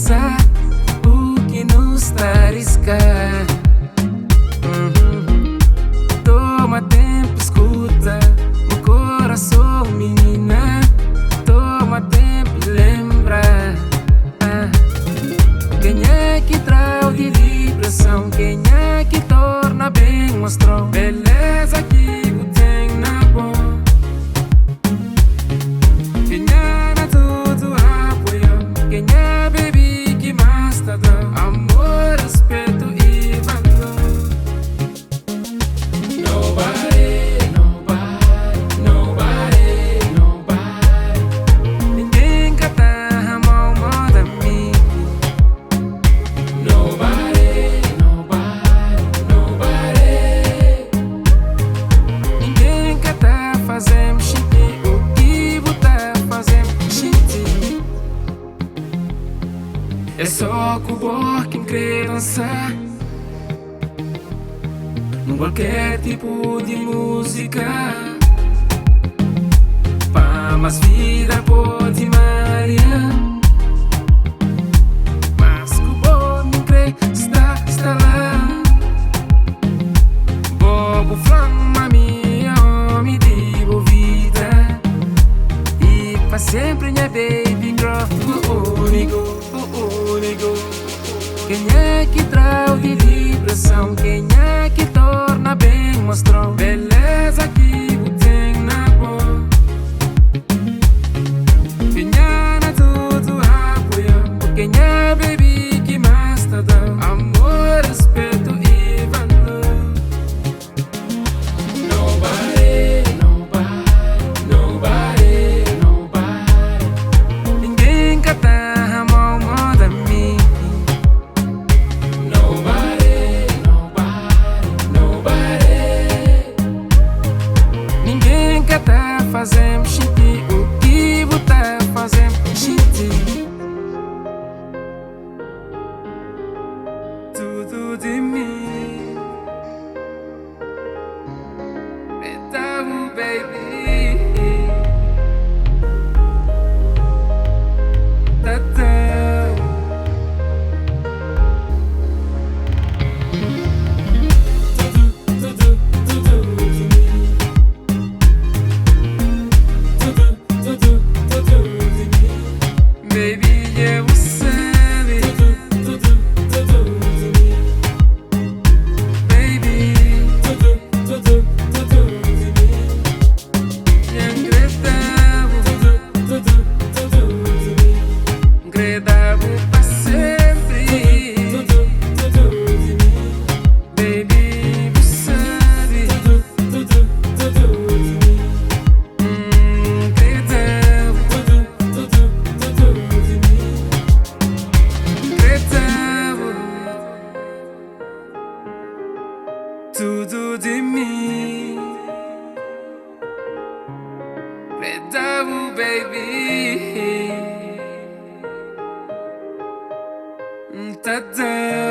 pensar o que nos está a arriscar. Toma tempo, escuta o coração, menina. Toma tempo e lembra. Quem é que traz de vibração? Quem é que torna bem mostrou? Beleza que tem na boa. Quem é na tudo apoio? Quem é baby que mais tá dando amor, respeito e valor? Nobody, nobody, nobody, nobody. Ninguém cata a mão moda mim. Nobody, nobody, nobody. Ninguém cata fazendo xinti o que botar fazendo xinti. É só com o quem quer dançar num qualquer tipo de música. Pá, mas vida pode Maria. Mas que o bom quem crê está lá. Bobo flama minha homem de boa vida. E pra sempre minha baby girl. O único. Quem é que traz de vibração? Quem é que torna bem mostrou? Beleza que tem na boa. Quem é na tudo apoio? Quem é baby que mais tá dando amor, respeito e valor? Nobody, nobody, nobody, nobody. Ninguém cata a mão moda mim. Nobody, nobody, nobody. Ninguém quer tá fazendo xinti o que botar fazendo xinti. Tudo de mim é tabu, baby. Tatão. Baby, yeah, você sabe. Baby, engredavo pra sempre. Baby, você sabe. Tudo de mim, Redavo, baby. Tadã.